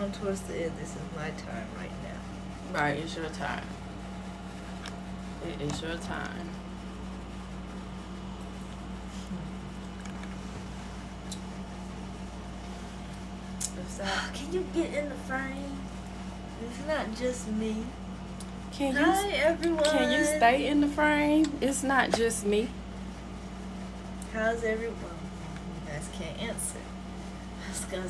Towards the end, this is my time right now. Right, it's your time. It is your time. Can you get in the frame? It's not just me. Hi, everyone. Can you stay in the frame? It's not just me. How's everyone? You guys can't answer.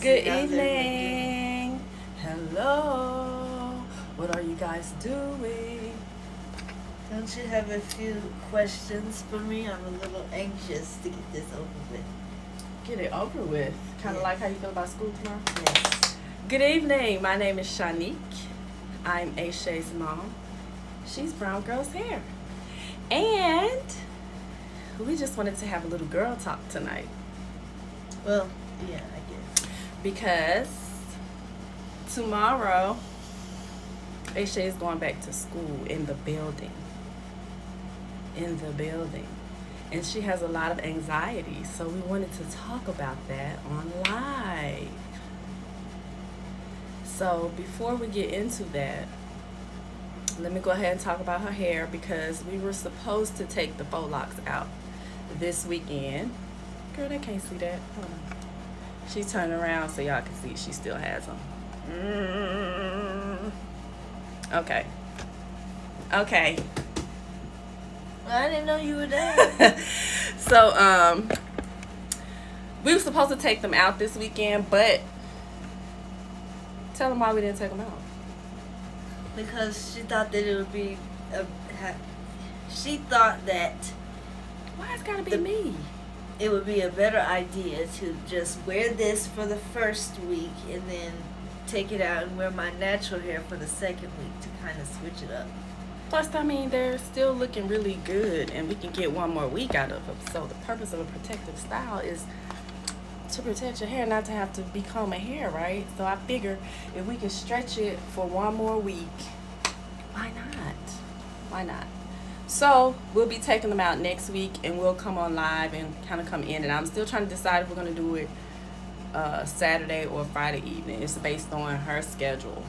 Good evening. Hello. What are you guys doing? Don't you have a few questions for me? I'm a little anxious to get this over with. Get it over with. Kind of like how you feel about school tomorrow? Yes. Good evening. My name is Shanique. I'm Aisha's mom. She's Brown Girl's hair. And we just wanted to have a little girl talk tonight. Well, yeah, I guess. Because tomorrow, Aisha is going back to school in the building. And she has a lot of anxiety, so we wanted to talk about that on live. So before we get into that, let me go ahead and talk about her hair, because we were supposed to take the faux locks out this weekend. Girl, they can't see that. Hold on. She's turning around so y'all can see she still has them. Okay. Well, I didn't know you were there. So, we were supposed to take them out this weekend, but tell them why we didn't take them out. Because she thought that it would be she thought that Why it's gotta be me? it would be a better idea to just wear this for the first week and then take it out and wear my natural hair for the second week to kind of switch it up. Plus, I mean, they're still looking really good, and we can get one more week out of them. So the purpose of a protective style is to protect your hair, not to have to become a hair, right? So I figure if we can stretch it for one more week, why not? So we'll be taking them out next week, and we'll come on live and kind of come in. And I'm still trying to decide if we're going to do it Saturday or Friday evening. It's based on her schedule,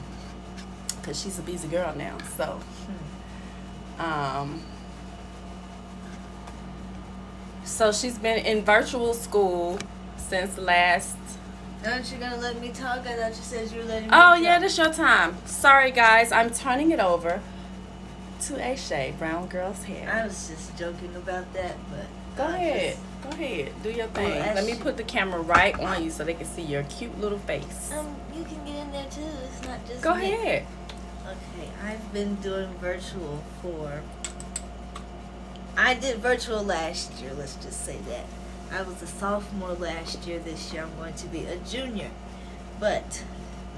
because she's a busy girl now. So so she's been in virtual school since last. Aren't you gonna let me talk? I thought you said you were letting me Oh talk. yeah, this your time. Sorry guys, I'm turning it over to Aisha, Brown Girl's hair. I was just joking about that, but Go ahead, do your thing. Well, Let me put the camera right on you so they can see your cute little face. you can get in there too. It's not just Go me. ahead. Okay, I've been doing virtual I did virtual last year, let's just say that. I was a sophomore last year. This year I'm going to be a junior. But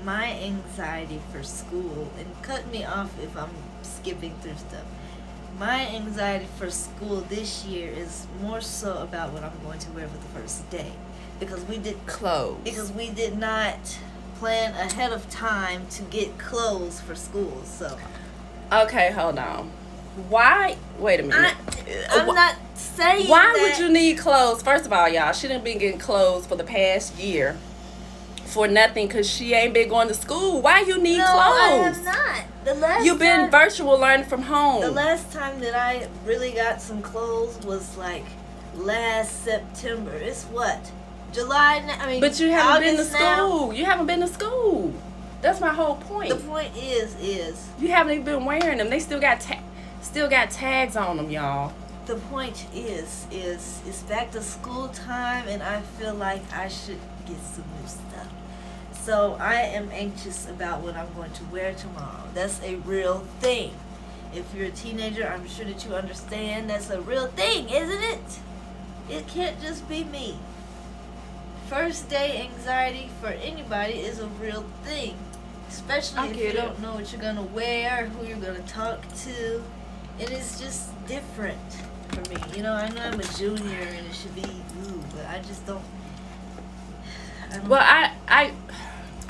my anxiety for school, and cut me off if I'm skipping through stuff. My anxiety for school this year is more so about what I'm going to wear for the first day. Because we did not plan ahead of time to get clothes for school. So Okay, hold on. Wait a minute. I'm not saying Why that. would you need clothes? First of all, y'all, she done been getting clothes for the past year for nothing, because she ain't been going to school. Why you need No, clothes? I am not. You've been virtual learning from home. The last time that I really got some clothes was like last September. It's what? July now? I mean, But you haven't been to August now? school. You haven't been to school. That's my whole point. The point is You haven't even been wearing them. They still got tags on them, y'all. the point is it's back to school time, and I feel like I should get some new stuff. So I am anxious about what I'm going to wear tomorrow. That's a real thing. If you're a teenager, I'm sure that you understand that's a real thing, isn't it? It can't just be me. First day anxiety for anybody is a real thing. Especially if you don't know what you're going to wear, who you're going to talk to. And it's just different for me. You know, I know I'm a junior and it should be ooh, but I just don't. Well,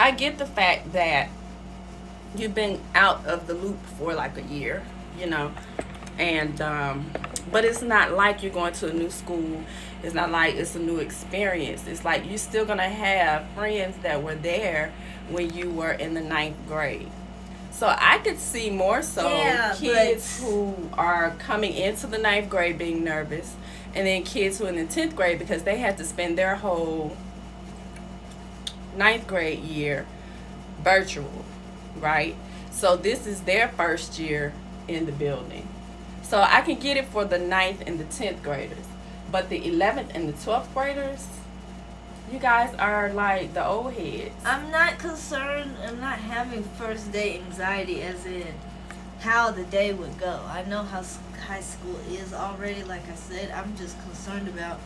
I get the fact that you've been out of the loop for like a year, you know, and but it's not like you're going to a new school. It's not like it's a new experience. It's like you're still gonna have friends that were there when you were in the 9th grade. So I could see more so kids who are coming into the 9th grade being nervous, and then kids who are in the 10th grade because they had to spend their whole 9th grade year virtual, right? So this is their first year in the building. So I can get it for the 9th and the 10th graders. But the 11th and the 12th graders, you guys are like the old heads. I'm not concerned. I'm not having first day anxiety as in how the day would go. I know how high school is already. Like I said, I'm just concerned about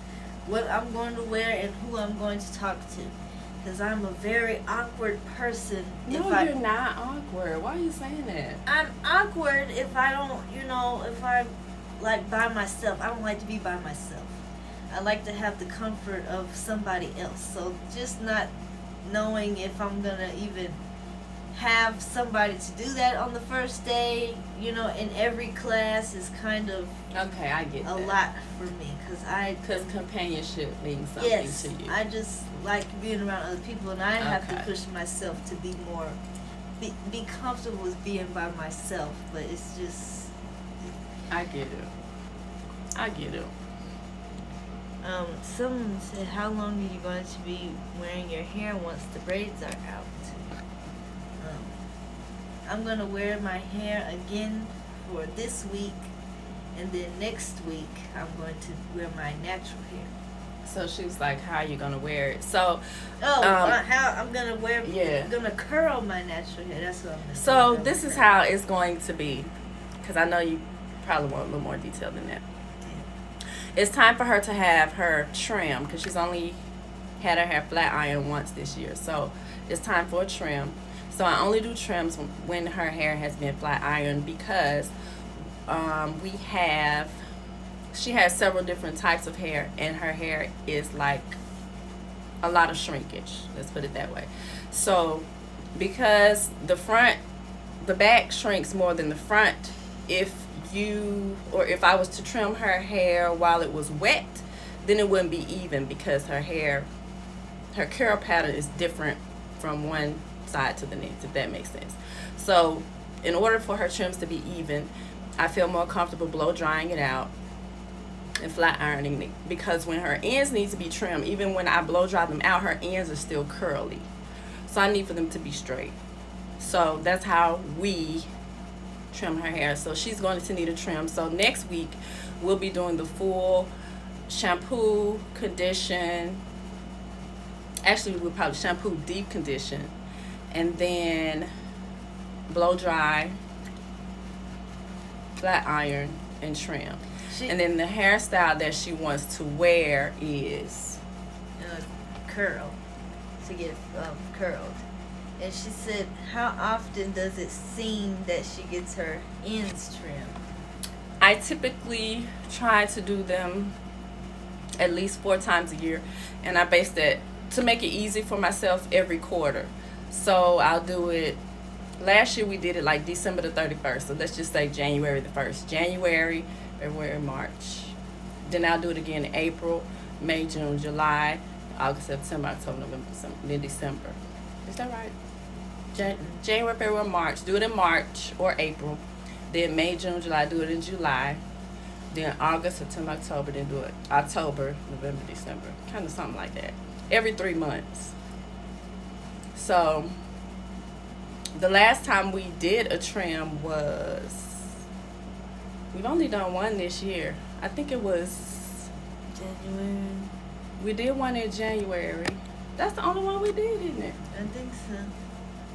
what I'm going to wear and who I'm going to talk to. Because I'm a very awkward person. No, you're not awkward. Why are you saying that? I'm awkward if I don't, if I'm like by myself. I don't like to be by myself. I like to have the comfort of somebody else. So just not knowing if I'm going to even have somebody to do that on the first day, in every class is kind of okay. I get a lot for me because companionship means something to you. I just like being around other people, and I have to push myself to be more be comfortable with being by myself. But it's just I get it. Someone said, how long are you going to be wearing your hair once the braids are out? I'm going to wear my hair again for this week, and then next week I'm going to wear my natural hair. So she was like, how are you going to wear it? So how I'm going to wear I'm going to curl my natural hair. That's what I'm going to do. So this is how it's going to be, because I know you probably want a little more detail than that. It's time for her to have her trim, because she's only had her hair flat ironed once this year. So it's time for a trim. So I only do trims when her hair has been flat ironed, because she has several different types of hair, and her hair is like a lot of shrinkage. Let's put it that way. So because the back shrinks more than the front, if I was to trim her hair while it was wet, then it wouldn't be even, because her curl pattern is different from one side to the next, if that makes sense. So in order for her trims to be even, I feel more comfortable blow drying it out and flat ironing it, because when her ends need to be trimmed, even when I blow dry them out, her ends are still curly. So I need for them to be straight. So that's how we trim her hair. So she's going to need a trim. So next week we'll be doing the full shampoo, condition. Actually, we'll probably shampoo, deep condition, and then blow dry, flat iron, and trim. And then the hairstyle that she wants to wear is curl, to get curled. And she said, how often does it seem that she gets her ends trimmed? I typically try to do them at least 4 times a year, and I base that to make it easy for myself every quarter. So I'll do it. Last year we did it like December the 31st. So let's just say January the 1st. January, February, March. Then I'll do it again in April, May, June, July, August, September, October, November, December. Then December. Is that right? January, February, March. Do it in March or April. Then May, June, July. Do it in July. Then August, September, October. Then do it October, November, December. Kind of something like that. Every 3 months. So the last time we did a trim we've only done one this year. I think it was January. We did one in January. That's the only one we did, isn't it? I think so.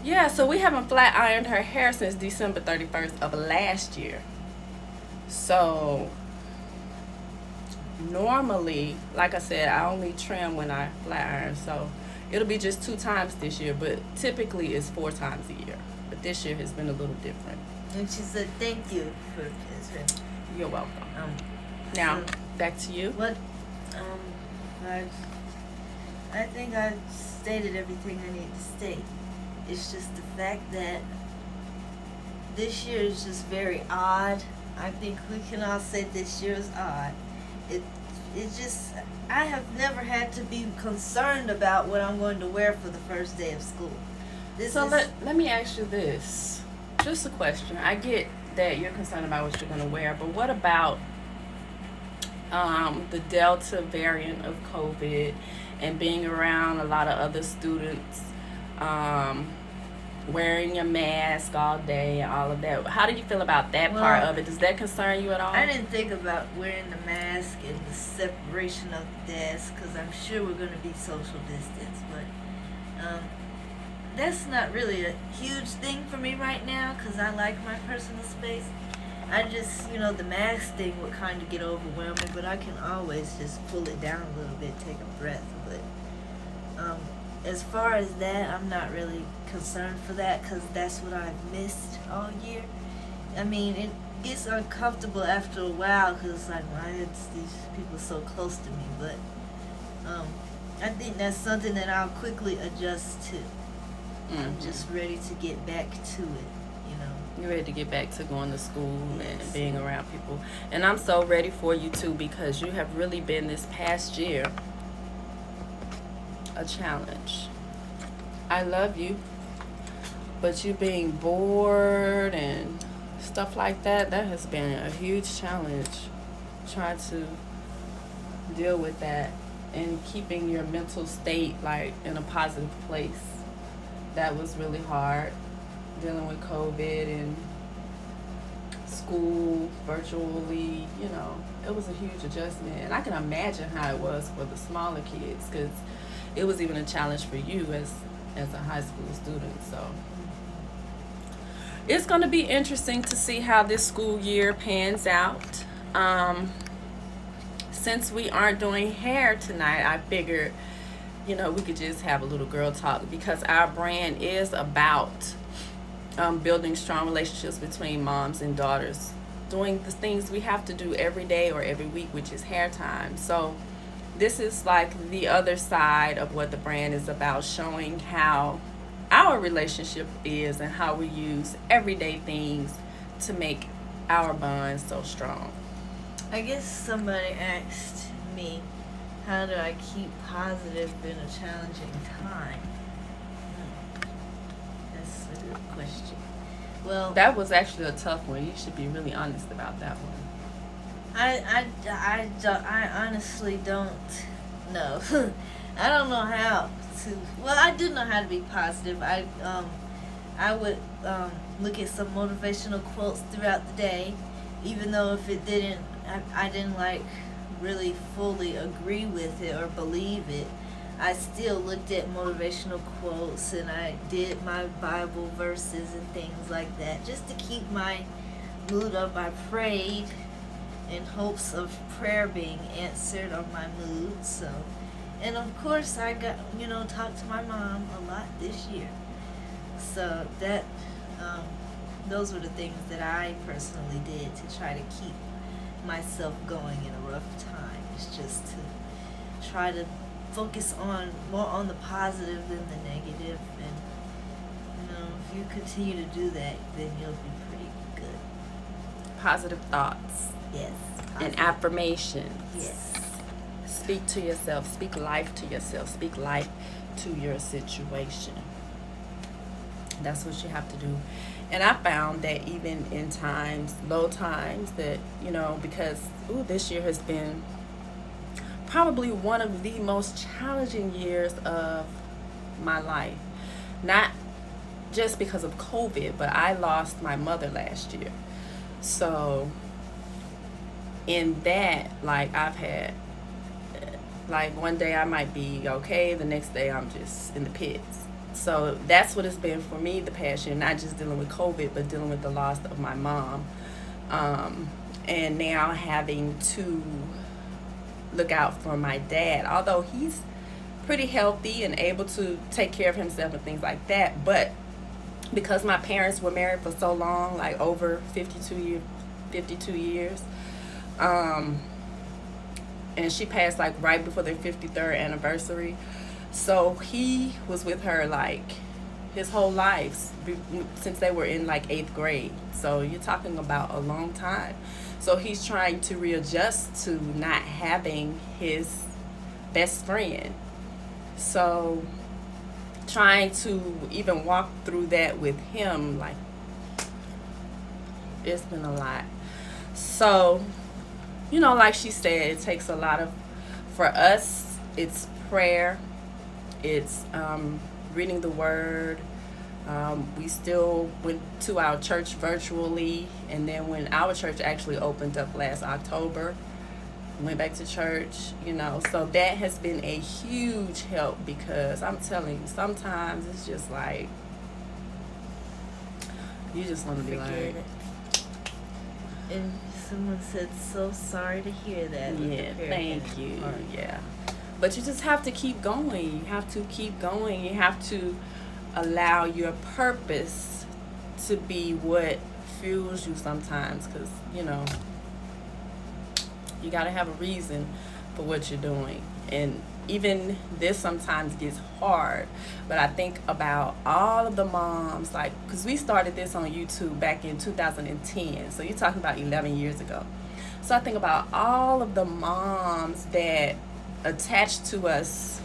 Yeah, so we haven't flat ironed her hair since December 31st of last year. So normally, like I said, I only trim when I flat iron. So it'll be just 2 times this year, but typically it's 4 times a year. But this year has been a little different. And she said, thank you for this. You're welcome. Now, back to you. What, I think I stated everything I need to state. It's just the fact that this year is just very odd. I think we can all say this year is odd. It's just, I have never had to be concerned about what I'm going to wear for the first day of school. This So is let me ask you this. Just a question. I get that you're concerned about what you're going to wear, but what about the Delta variant of COVID and being around a lot of other students, um, wearing your mask all day and all of that? How do you feel about that part well. of it? Does that concern you at all? I didn't think about wearing the mask and the separation of the desk because I'm sure we're going to be social distance, but that's not really a huge thing for me right now because I like my personal space. I just, the mask thing would kind of get overwhelming, but I can always just pull it down a little bit, take a breath. But as far as that, I'm not really concerned for that because that's what I've missed all year. I mean, it gets uncomfortable after a while because it's like, why is these people so close to me? But I think that's something that I'll quickly adjust to. I'm just ready to get back to it. You're ready to get back to going to school Yes. and being around people. And I'm so ready for you too because you have really been this past year a challenge. I love you, but you being bored and stuff like that has been a huge challenge. Trying to deal with that and keeping your mental state like in a positive place. That was really hard, dealing with COVID and school virtually. It was a huge adjustment, and I can imagine how it was for the smaller kids because it was even a challenge for you as a high school student. So it's going to be interesting to see how this school year pans out. Since we aren't doing hair tonight, I figured we could just have a little girl talk because our brand is about building strong relationships between moms and daughters, doing the things we have to do every day or every week, which is hair time. So this is like the other side of what the brand is about, showing how our relationship is and how we use everyday things to make our bond so strong. I guess somebody asked me, how do I keep positive in a challenging time? That's a good question. Well, That was actually a tough one. You should be really honest about that one. I honestly don't know. I don't know how to. Well, I do know how to be positive. I would look at some motivational quotes throughout the day, even though if it didn't, I didn't really fully agree with it or believe it. I still looked at motivational quotes and I did my Bible verses and things like that just to keep my mood up. I prayed in hopes of prayer being answered on my mood. So, and of course I got talked to my mom a lot this year. So that those were the things that I personally did to try to keep myself going in a rough time. It's just to try to focus more on the positive than the negative, and if you continue to do that, then you'll be pretty good. Positive thoughts. Yes. And Positive. affirmations. Yes. Speak to yourself. Speak life to yourself. Speak life to your situation. That's what you have to do. And I found that even in low times, that, because this year has been probably one of the most challenging years of my life. Not just because of COVID, but I lost my mother last year. So in that, I've had, one day I might be okay, the next day I'm just in the pits. So that's what it's been for me the past year, not just dealing with COVID, but dealing with the loss of my mom. And now having to look out for my dad, although he's pretty healthy and able to take care of himself and things like that. But because my parents were married for so long, over 52 years, and she passed right before their 53rd anniversary. So he was with her his whole life since they were in 8th grade. So you're talking about a long time. So he's trying to readjust to not having his best friend. So trying to even walk through that with him, like, it's been a lot. So, like she said, it takes a lot of, for us, it's prayer, it's reading the word. We still went to our church virtually, and then when our church actually opened up last October, went back to church, so that has been a huge help, because I'm telling you, sometimes it's just like, you just want to be Forget like, it. And someone said, so sorry to hear that. yeah, thank you, yeah. But you just have to keep going. You have to keep going. You have to allow your purpose to be what fuels you sometimes, because, you got to have a reason for what you're doing. And even this sometimes gets hard, but I think about all of the moms, like, because we started this on YouTube back in 2010, so you're talking about 11 years ago. So I think about all of the moms that attached to us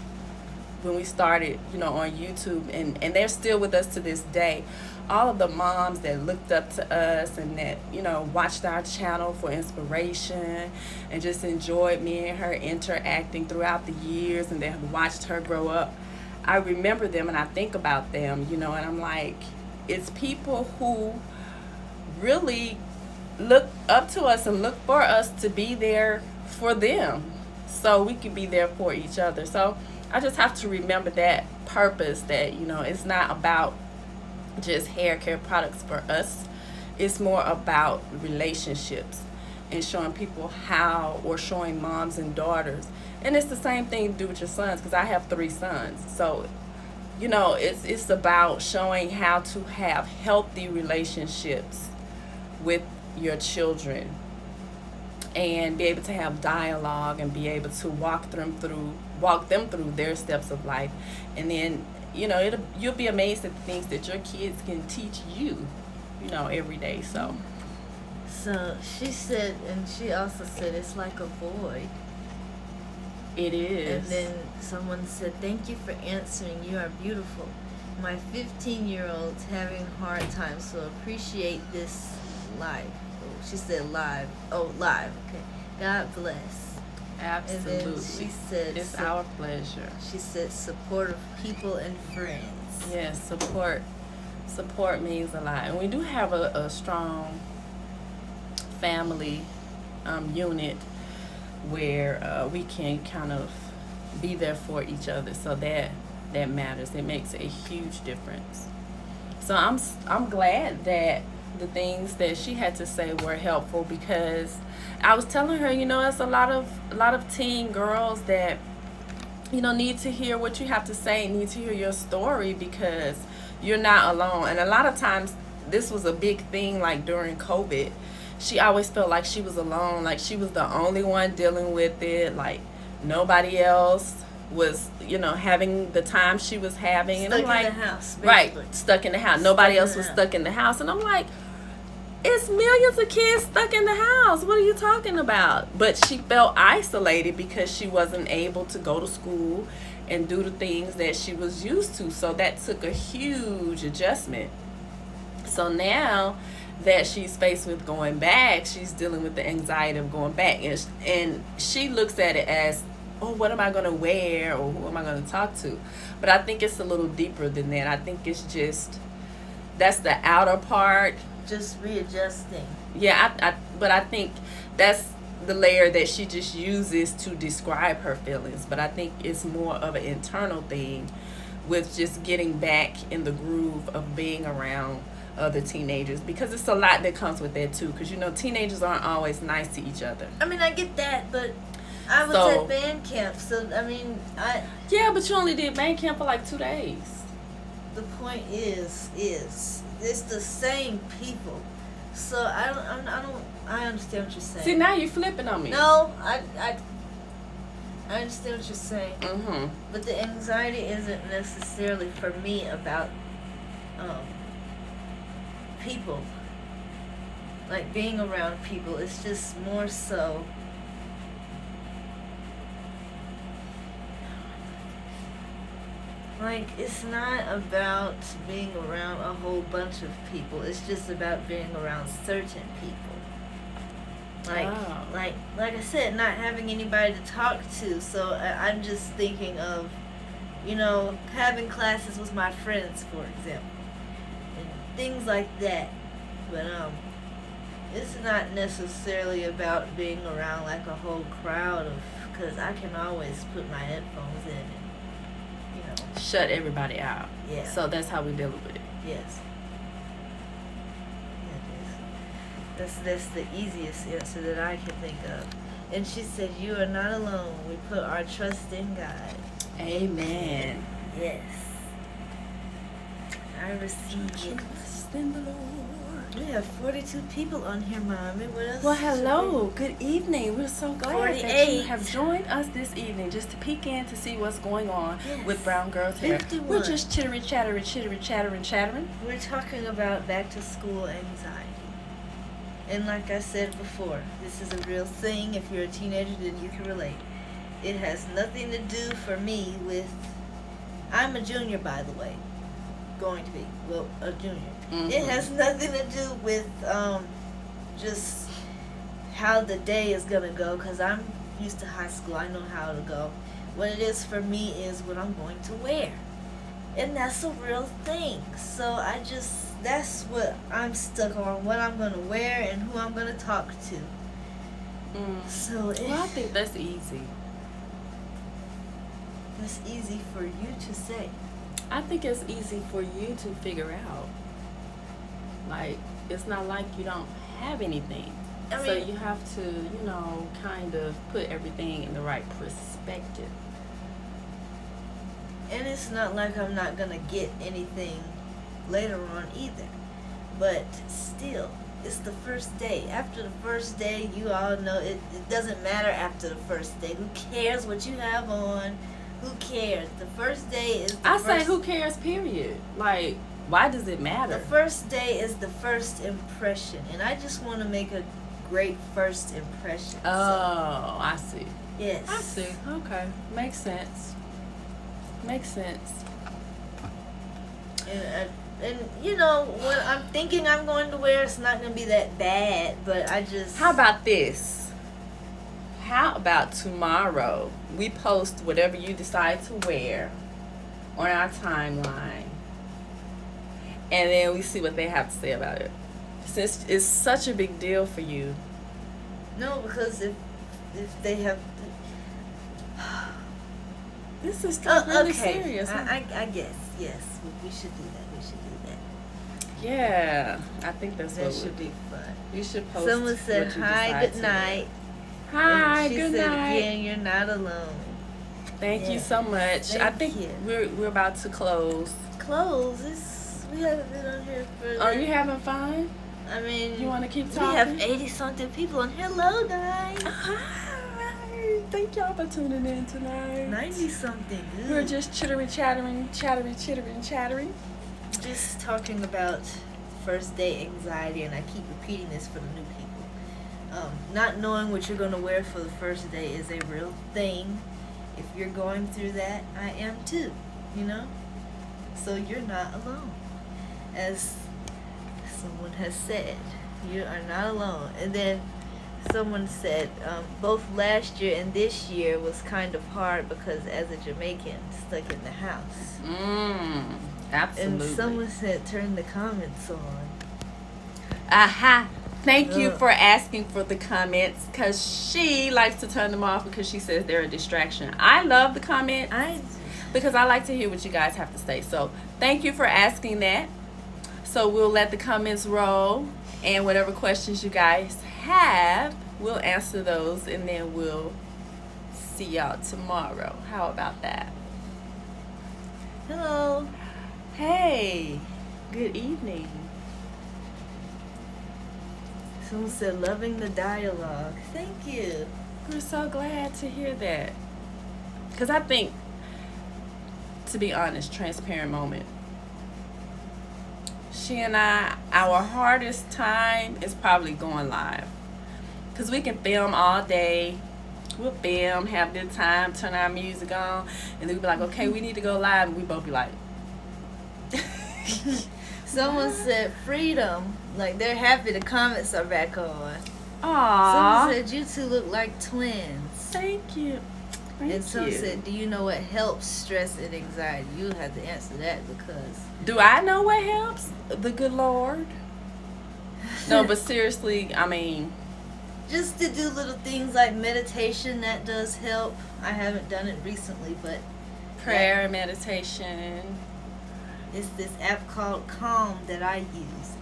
when we started, on YouTube, and they're still with us to this day. All of the moms that looked up to us and that, watched our channel for inspiration and just enjoyed me and her interacting throughout the years, and they have watched her grow up. I remember them and I think about them, and I'm like, it's people who really look up to us and look for us to be there for them so we can be there for each other. So I just have to remember that purpose, that, it's not about just hair care products for us. It's more about relationships and showing people how, or showing moms and daughters. And it's the same thing to do with your sons, because I have 3 sons. So, it's about showing how to have healthy relationships with your children and be able to have dialogue and be able to walk them through their steps of life. And then, you'll be amazed at the things that your kids can teach you, every day. So she said, and she also said, it's like a void. It is. And then someone said, thank you for answering. You are beautiful. My 15-year-old's having a hard time, so appreciate this live. Oh, she said live. Oh, live. Okay. God bless. Absolutely. And then she said, it's our pleasure. She said, support of people and friends. Yes, support means a lot. And we do have a strong family unit where we can kind of be there for each other. So that matters. It makes a huge difference. So I'm glad that the things that she had to say were helpful, because I was telling her, it's a lot of teen girls that, need to hear what you have to say, need to hear your story, because you're not alone. And a lot of times, this was a big thing, like during COVID. She always felt like she was alone, like she was the only one dealing with it, like nobody else was, having the time she was having. Stuck and I'm like, in the house, basically. Right, stuck in the house. Nobody else was stuck in the house. And I'm like, it's millions of kids stuck in the house. What are you talking about? But she felt isolated because she wasn't able to go to school and do the things that she was used to. So that took a huge adjustment. So now that she's faced with going back, she's dealing with the anxiety of going back. And she looks at it as, oh, what am I going to wear, or who am I going to talk to? But I think it's a little deeper than that. I think it's just, that's the outer part. Just readjusting. Yeah, but I think that's the layer that she just uses to describe her feelings. But I think it's more of an internal thing with just getting back in the groove of being around other teenagers, because it's a lot that comes with that too, because teenagers aren't always nice to each other. I mean, I get that, but I was at band camp, so yeah, but you only did band camp for like 2 days. The point is it's the same people, so I understand what you're saying. See, now you're flipping on me. No, I understand what you're saying. Mm-hmm. But the anxiety isn't necessarily for me about people, like being around people. It's just more so Like, it's not about being around a whole bunch of people. It's just about being around certain people. Like I said, not having anybody to talk to. So I'm just thinking of, having classes with my friends, for example, and things like that. But it's not necessarily about being around like a whole crowd of, because I can always put my headphones in and, shut everybody out. Yeah. So that's how we deal with it. Yes. That's the easiest answer that I can think of. And she said, "You are not alone. We put our trust in God." Amen. Yes. I receive it. Trust in the Lord. We have 42 people on here, Mommy. What else? Well, hello. Good evening. We're so glad that you 48. have joined us this evening just to peek in to see what's going on Yes. with Brown Girls Hair. 51. We're just chittering, chattering. We're talking about back to school anxiety. And like I said before, this is a real thing. If you're a teenager, then you can relate. It has nothing to do for me with... I'm a junior, by the way. Going to be. Well, a junior. Mm-hmm. It has nothing to do with just how the day is going to go, because I'm used to high school. I know how to go. What it is for me is what I'm going to wear. And that's a real thing. So that's what I'm stuck on, what I'm going to wear and who I'm going to talk to. So Well, I think that's easy. That's easy for you to say. I think it's easy for you to figure out. Like, it's not like you don't have anything. So you have to, kind of put everything in the right perspective. And it's not like I'm not going to get anything later on either. But still, it's the first day. After the first day, you all know it doesn't matter after the first day. Who cares what you have on? Who cares? The first day is I say who cares, period. Like, why does it matter? The first day is the first impression. And I just want to make a great first impression. Oh, I see. Yes. I see. Okay. Makes sense. And what I'm thinking I'm going to wear, it's not going to be that bad, but I just... How about this? How about tomorrow we post whatever you decide to wear on our timeline, and then we see what they have to say about it, since it's such a big deal for you. No, because if they have... This is really okay. serious. Huh? I guess, yes. We should do that. Yeah, I think that's that what should be fun. You should post. Someone said, what you "Hi, decide good to night." Hi, and good she said night. again, "You're not alone." Thank you so much. Thank I think you. we're about to close. We haven't been on here for... Are you having fun? I mean... You want to keep We talking? have 80-something people on. Hello, guys. Hi. Thank y'all for tuning in tonight. 90-something. We're just chittering. Just talking about first day anxiety, and I keep repeating this for the new people. Not knowing what you're going to wear for the first day is a real thing. If you're going through that, I am too, So you're not alone. As someone has said, you are not alone. And then someone said, both last year and this year was kind of hard because as a Jamaican, stuck in the house. Absolutely. And someone said, turn the comments on. Aha. Thank you for asking for the comments, because she likes to turn them off because she says they're a distraction. I love the comments because I like to hear what you guys have to say. So thank you for asking that. So we'll let the comments roll, and whatever questions you guys have, we'll answer those, and then we'll see y'all tomorrow. How about that? Hello. Hey, good evening. Someone said, loving the dialogue. Thank you. We're so glad to hear that. Because I think, to be honest, transparent moment. She and I, our hardest time is probably going live. Because we can film all day, We'll film, have good time, turn our music on, and then we'll be like, okay, we need to go live, and we both be like, Someone said freedom. Like they're happy the comments are back on. "Aw, Someone said you two look like twins. thank you." And some Thank you. said, do you know what helps stress and anxiety? You have to answer that because Do I know what helps? The good Lord. No, but seriously, I mean, just to do little things like meditation, that does help. I haven't done it recently, but prayer and meditation. it's this app called Calm that I use.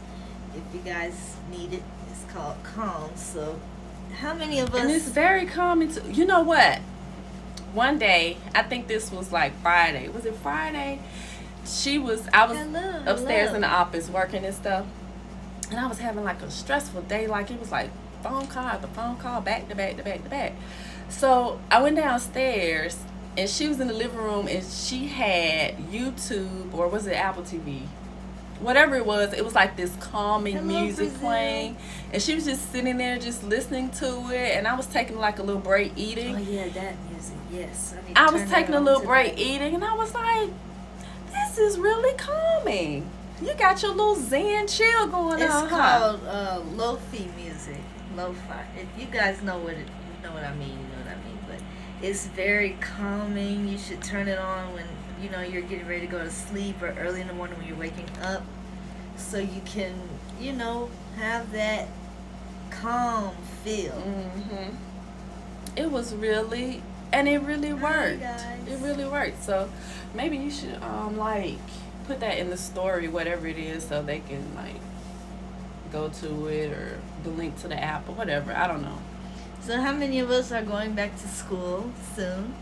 If you guys need it, it's called Calm. So how many of us... And it's very calming too. You know what? One day, I think this was like Friday. Was it Friday? I was upstairs in the office working and stuff. And I was having like a stressful day. Like it was like phone call after phone call, back to back to back to back. So I went downstairs and she was in the living room and she had YouTube, or was it Apple TV? Whatever it was like this calming Hello, music Brazil. playing. And she was just sitting there just listening to it. And I was taking like a little break eating. Oh yeah, that music. Yes. need to I was turn taking that a on little today. break eating, and I was like, this is really calming. You got your little zen chill going It's on. Huh? called lo-fi music. Lo-fi. If you guys know what you know what I mean, you know what I mean. But it's very calming. You should turn it on when you're getting ready to go to sleep, or early in the morning when you're waking up, so you can have that calm feel. Mm-hmm. It was really, and it really Hi, worked. guys. It really worked. So maybe you should like put that in the story, whatever it is, so they can like go to it, or the link to the app or whatever. I don't know. So how many of us are going back to school soon?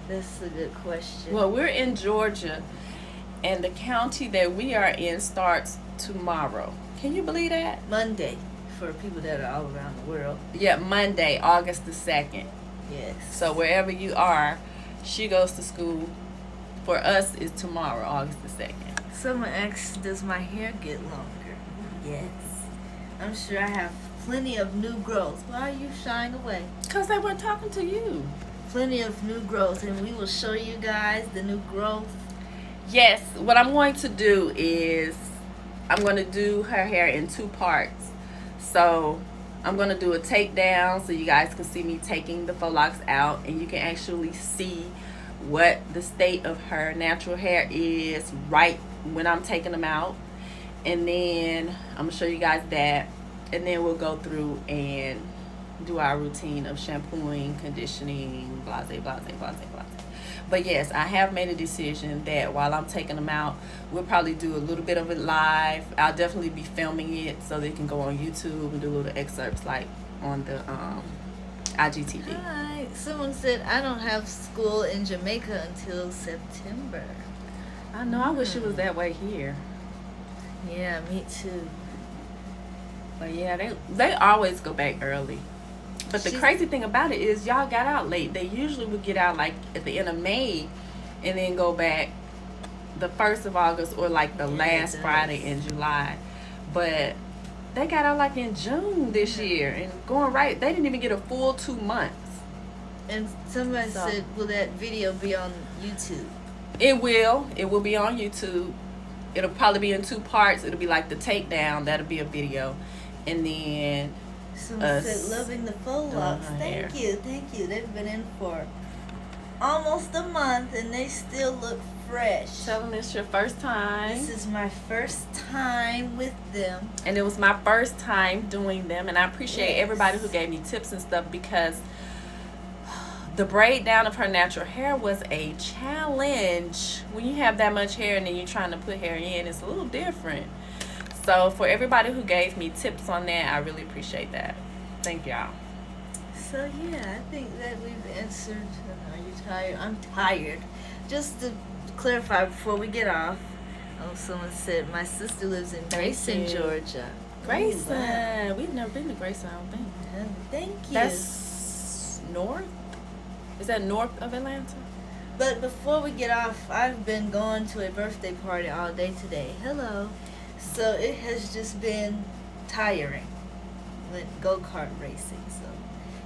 That's a good question. Well, we're in Georgia, and the county that we are in starts tomorrow. Can you believe that? Monday for people that are all around the world. Yeah, Monday, August the 2nd. Yes. So wherever you are, she goes to school. For us, is tomorrow, August the 2nd. Someone asked, does my hair get longer? Yes. I'm sure I have plenty of new growth. Why are you shying away? Because they weren't talking to you. Plenty of new growth, and we will show you guys the new growth. Yes, what I'm going to do is I'm going to do her hair in 2 parts. So I'm going to do a takedown so you guys can see me taking the faux locks out, and you can actually see what the state of her natural hair is right when I'm taking them out. And then I'm going to show you guys that, and then we'll go through and do our routine of shampooing, conditioning, blase, blase, blase, blase. But yes, I have made a decision that while I'm taking them out, we'll probably do a little bit of it live. I'll definitely be filming it so they can go on YouTube and do little excerpts like on the IGTV. Hi. Someone said, I don't have school in Jamaica until September. I know, I wish it was that way here. Yeah, me too. But yeah, they always go back early. But the crazy thing about it is y'all got out late. They usually would get out like at the end of May and then go back the 1st of August, or like the last Friday in July. But they got out like in June this year, and going right, they didn't even get a full 2 months. And somebody said, will that video be on YouTube? It will be on YouTube. It'll probably be in 2 parts. It'll be like the takedown, that'll be a video, and then someone said, loving the faux locks. Thank you. They've been in for almost a month and they still look fresh. Tell them it's your first time. This is my first time with them. And it was my first time doing them, and I appreciate everybody who gave me tips and stuff, because the braid down of her natural hair was a challenge. When you have that much hair and then you're trying to put hair in, it's a little different. So for everybody who gave me tips on that, I really appreciate that. Thank y'all. So yeah, I think that we've answered. Are you tired? I'm tired. Just to clarify before we get off, someone said my sister lives in Grayson, Georgia. Grayson. Oh, wow. We've never been to Grayson, I don't think. Thank you. That's north? Is that north of Atlanta? But before we get off, I've been going to a birthday party all day today. Hello. So it has just been tiring. Went go-kart racing. So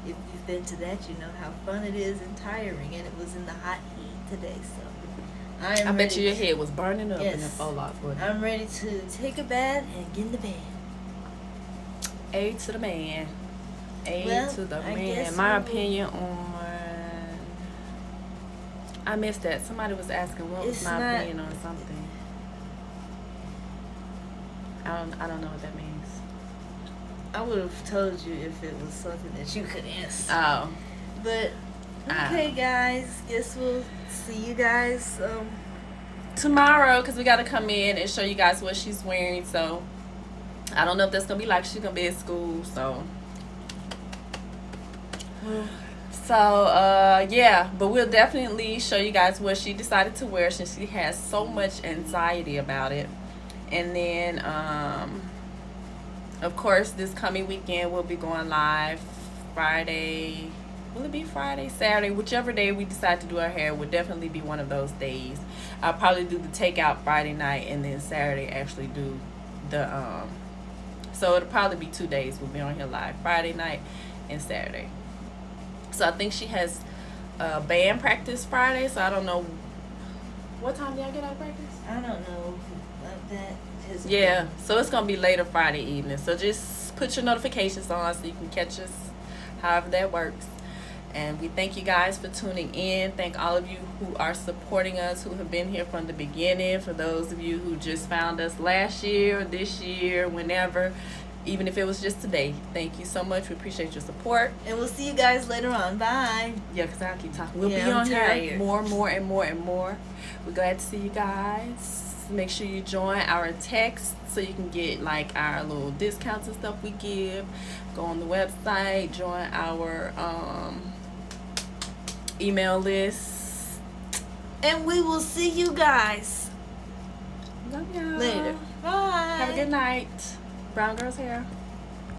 if you've been to that, you know how fun it is and tiring, and it was in the hot heat today, so I bet you your head was burning up in the Yes. Folox. I'm ready to take a bath and get in the bed. A to the man. Well, to the I man. guess My we will- opinion on. I missed that. Somebody was asking what was It's my not- opinion on something. I don't know what that means. I would have told you if it was something that you could answer. Oh. But okay, guys, guess we'll see you guys. Tomorrow, because we got to come in and show you guys what she's wearing. So I don't know if that's gonna be like she's gonna be at school. So yeah, but we'll definitely show you guys what she decided to wear since she has so much anxiety about it. And then of course, this coming weekend we'll be going live Friday. Will it be Friday, Saturday? Whichever day we decide to do our hair would definitely be one of those days. I'll probably do the takeout Friday night, and then Saturday actually do the so it'll probably be 2 days we'll be on here live, Friday night and Saturday. So I think she has band practice Friday, so I don't know what time do y'all get out of practice? I don't know about that. Yeah, so it's gonna be later Friday evening. So just put your notifications on so you can catch us however that works. And we thank you guys for tuning in. Thank all of you who are supporting us, who have been here from the beginning. For those of you who just found us last year, this year, whenever, even if it was just today, thank you so much. We appreciate your support. And we'll see you guys later on. Bye. Yeah, because I'll keep talking. We'll Yeah, be I'm on here tired. more and more. We're glad to see you guys. Make sure you join our text so you can get like our little discounts and stuff we give. Go on the website, join our email list. And we will see you guys Love y'all. later. Bye. Have a good night. Brown Girls Hair.